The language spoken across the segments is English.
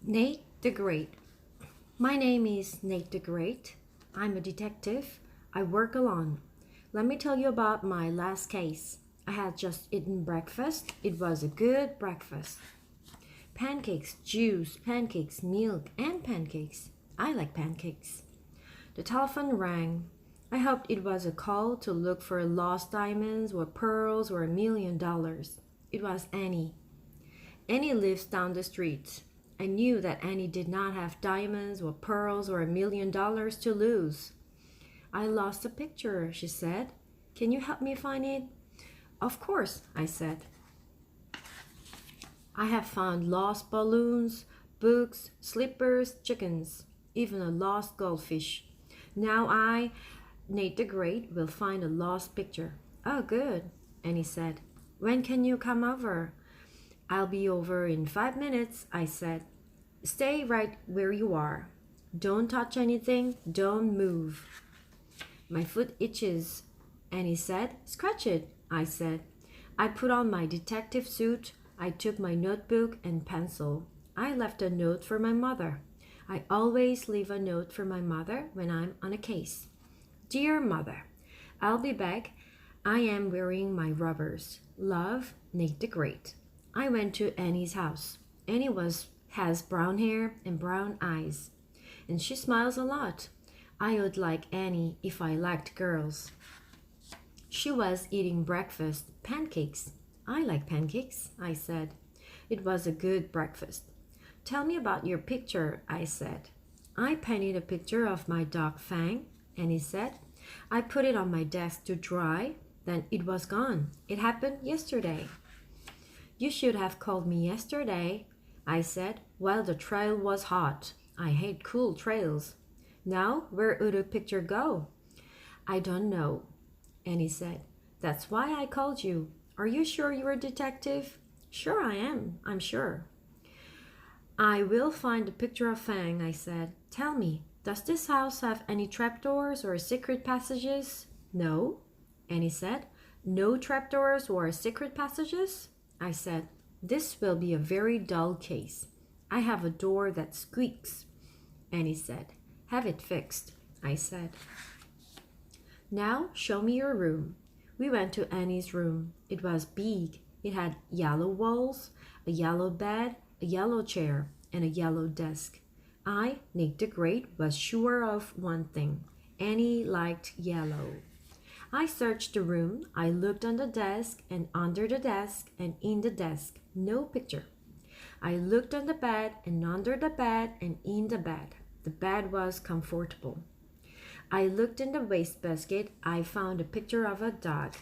Nate the Great. My name is Nate the Great. I'm a detective. I work alone. Let me tell you about my last case. I had just eaten breakfast. It was a good breakfast. Pancakes, juice, pancakes, milk, and pancakes. I like pancakes. The telephone rang. I hoped it was a call to look for lost diamonds or pearls or $1,000,000. It was Annie. Annie lives down the street. I knew that Annie did not have diamonds or pearls or $1,000,000 to lose. I lost a picture, she said. Can you help me find it? Of course, I said. I have found lost balloons, books, slippers, chickens, even a lost goldfish. Now I, Nate the Great, will find a lost picture. Oh, good, Annie said. When can you come over? I'll be over in 5 minutes, I said. Stay right where you are. Don't touch anything. Don't move. My foot itches, Annie said. Scratch it, I said. I put on my detective suit. I took my notebook and pencil. I left a note for my mother. I always leave a note for my mother when I'm on a case. Dear Mother, I'll be back. I am wearing my rubbers. Love, Nate the Great. I went to Annie's house. Annie has brown hair and brown eyes, and she smiles a lot. I would like Annie if I liked girls. She was eating breakfast, pancakes. I like pancakes, I said. It was a good breakfast. Tell me about your picture, I said. I painted a picture of my dog Fang, Annie said. I put it on my desk to dry, then it was gone. It happened yesterday. You should have called me yesterday, I said. Well, the trail was hot. I hate cool trails. Now, where would the picture go? I don't know, Annie said. That's why I called you. Are you sure you're a detective? Sure I am, I'm sure. I will find the picture of Fang, I said. Tell me, does this house have any trapdoors or secret passages? No, Annie said. No trapdoors or secret passages? I said, this will be a very dull case. I have a door that squeaks. Annie said, have it fixed, I said. Now show me your room. We went to Annie's room. It was big. It had yellow walls, a yellow bed, a yellow chair, and a yellow desk. I, Nick the Great, was sure of one thing. Annie liked yellow. I searched the room. I looked on the desk and under the desk and in the desk. No picture. I looked on the bed and under the bed and in the bed. The bed was comfortable. I looked in the wastebasket. I found a picture of a dog.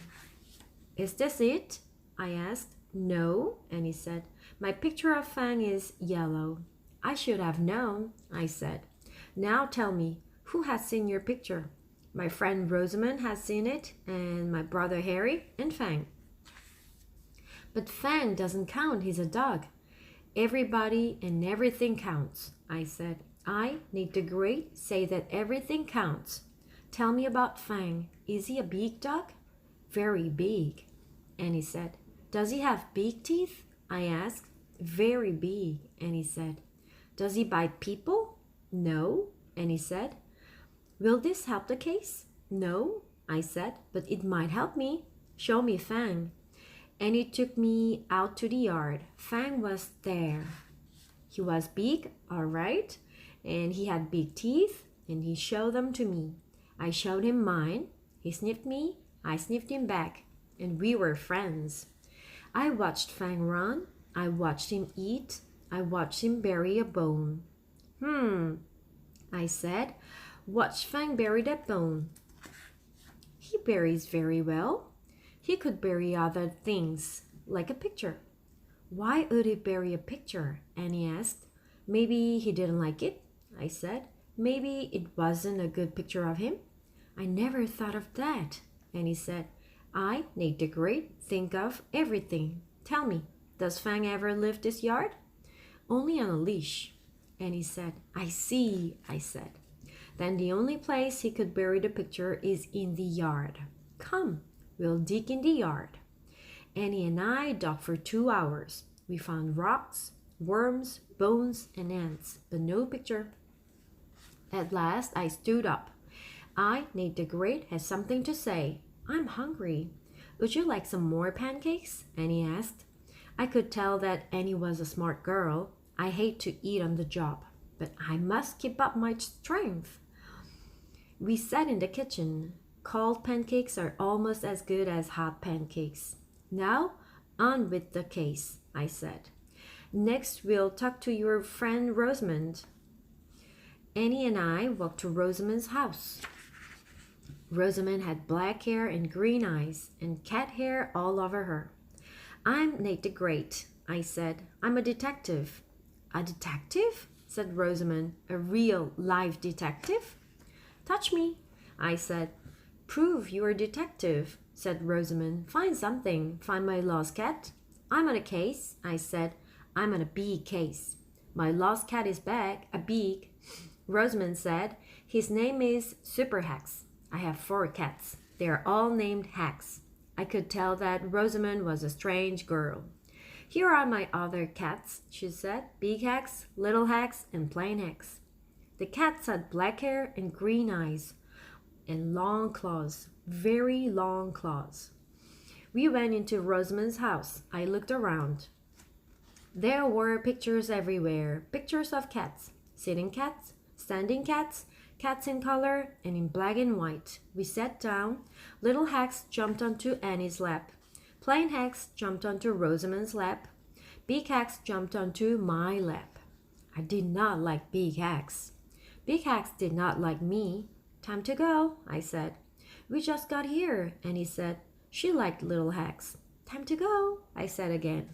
Is this it? I asked. No, Annie said. My picture of Fang is yellow. I should have known, I said. Now tell me, who has seen your picture? My friend Rosamond has seen it, and my brother Harry, and Fang. But Fang doesn't count, he's a dog. Everybody and everything counts, I said. I, Nate the Great, say that everything counts. Tell me about Fang. Is he a big dog? Very big, Annie said. Does he have big teeth? I asked. Very big, Annie said. Does he bite people? No, Annie said. Will this help the case? No, I said, but it might help me. Show me Fang. Annie took me out to the yard. Fang was there. He was big, all right, and he had big teeth, and he showed them to me. I showed him mine. He sniffed me. I sniffed him back, and we were friends. I watched Fang run. I watched him eat. I watched him bury a bone. I said. Watch Fang bury that bone. He buries very well. He could bury other things, like a picture. Why would he bury a picture? Annie asked. Maybe he didn't like it, I said. Maybe it wasn't a good picture of him. I never thought of that, Annie said. I, Nate the Great, think of everything. Tell me, does Fang ever leave this yard? Only on a leash, Annie said. I see, I said. Then the only place he could bury the picture is in the yard. Come, we'll dig in the yard. Annie and I dug for 2 hours. We found rocks, worms, bones, and ants, but no picture. At last I stood up. I, Nate the Great, had something to say. I'm hungry. Would you like some more pancakes? Annie asked. I could tell that Annie was a smart girl. I hate to eat on the job, but I must keep up my strength. We sat in the kitchen. Cold pancakes are almost as good as hot pancakes. Now, on with the case, I said. Next, we'll talk to your friend Rosamond. Annie and I walked to Rosamond's house. Rosamond had black hair and green eyes and cat hair all over her. I'm Nate the Great, I said. I'm a detective. A detective? Said Rosamond. A real, live detective? Touch me, I said. Prove you're a detective, said Rosamond. Find something. Find my lost cat. I'm on a case, I said. I'm on a big case. My lost cat is back, a big. Rosamond said. His name is Super Hex. I have 4 cats. They are all named Hex. I could tell that Rosamond was a strange girl. Here are my other cats, she said. Big Hex, Little Hex, and Plain Hex. The cats had black hair and green eyes and long claws, very long claws. We went into Rosamond's house. I looked around. There were pictures everywhere, pictures of cats, sitting cats, standing cats, cats in color and in black and white. We sat down. Little Hex jumped onto Annie's lap. Plain Hex jumped onto Rosamond's lap. Big Hex jumped onto my lap. I did not like Big Hex. Big Hex did not like me. Time to go, I said. We just got here, Annie said. She liked Little Hex. Time to go, I said again.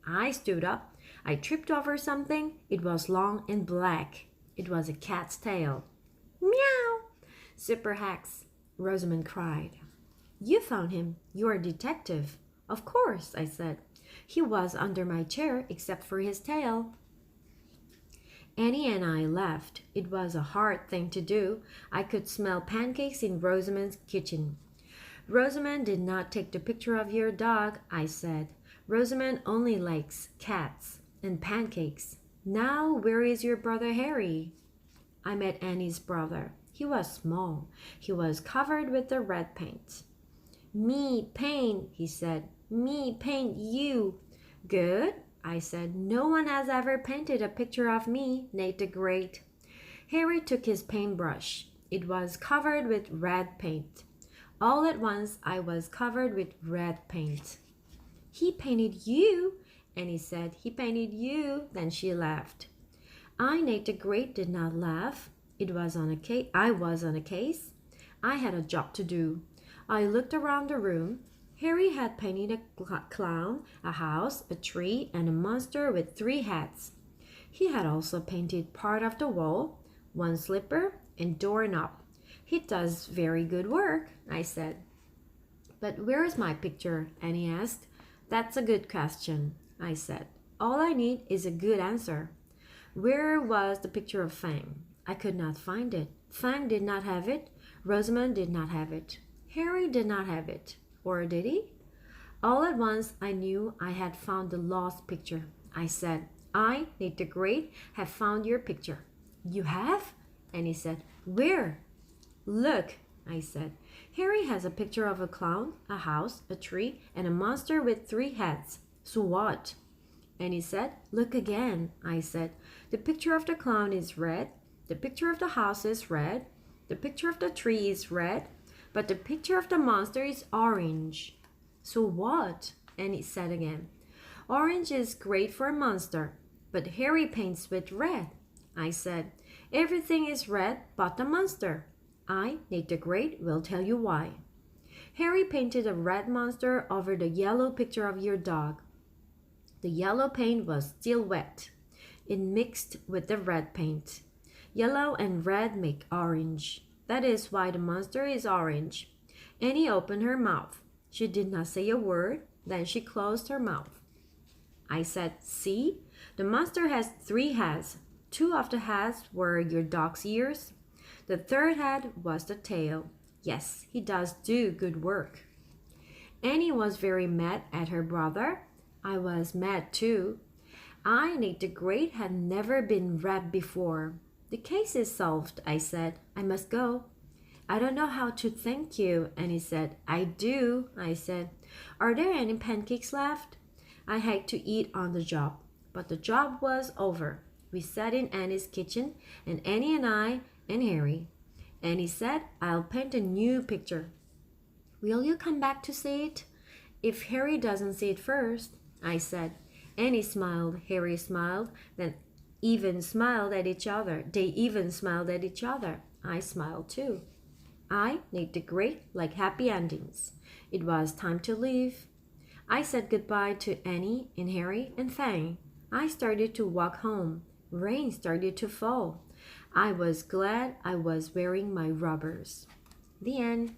I stood up. I tripped over something. It was long and black. It was a cat's tail. Meow! Super Hex, Rosamond cried. You found him. You're a detective. Of course, I said. He was under my chair except for his tail. Annie and I laughed. It was a hard thing to do. I could smell pancakes in Rosamond's kitchen. Rosamond did not take the picture of your dog, I said. Rosamond only likes cats and pancakes. Now, where is your brother Harry? I met Annie's brother. He was small. He was covered with the red paint. Me paint, he said. Me paint you. Good, I said. No one has ever painted a picture of me, Nate the Great. Harry took his paintbrush. It was covered with red paint. All at once, I was covered with red paint. He painted you, Annie said. He painted you. Then she laughed. I, Nate the Great, did not laugh. I was on a case. I had a job to do. I looked around the room. Harry had painted a clown, a house, a tree, and a monster with 3 hats. He had also painted part of the wall, 1 slipper, and doorknob. He does very good work, I said. But where is my picture? Annie asked. That's a good question, I said. All I need is a good answer. Where was the picture of Fang? I could not find it. Fang did not have it. Rosamond did not have it. Harry did not have it. Or did he? All at once I knew I had found the lost picture. I said, I, Nate the Great, have found your picture. You have? Annie said, where? Look, I said. Harry has a picture of a clown, a house, a tree, and a monster with 3 heads. So what? Annie said, look again. I said, the picture of the clown is red. The picture of the house is red. The picture of the tree is red. But the picture of the monster is orange. So what? Annie said again. Orange is great for a monster, but Harry paints with red. I said, everything is red but the monster. I, Nate the Great, will tell you why. Harry painted a red monster over the yellow picture of your dog. The yellow paint was still wet. It mixed with the red paint. Yellow and red make orange. That is why the monster is orange. Annie opened her mouth. She did not say a word. Then she closed her mouth. I said, see, the monster has 3 heads. 2 of the heads were your dog's ears. The 3rd head was the tail. Yes, he does do good work. Annie was very mad at her brother. I was mad too. I, Nate the Great, had never been robbed before. The case is solved, I said. I must go. I don't know how to thank you, and he said. I do, I said. Are there any pancakes left? I had to eat on the job, but the job was over. We sat in Annie's kitchen, and Annie and I and Harry. Annie said, I'll paint a new picture. Will you come back to see it? If Harry doesn't see it first, I said. Annie smiled, Harry smiled, then even smiled at each other. They even smiled at each other. I smiled too. I, Nate the Great, like happy endings. It was time to leave. I said goodbye to Annie and Harry and Fang. I started to walk home. Rain started to fall. I was glad I was wearing my rubbers. The end.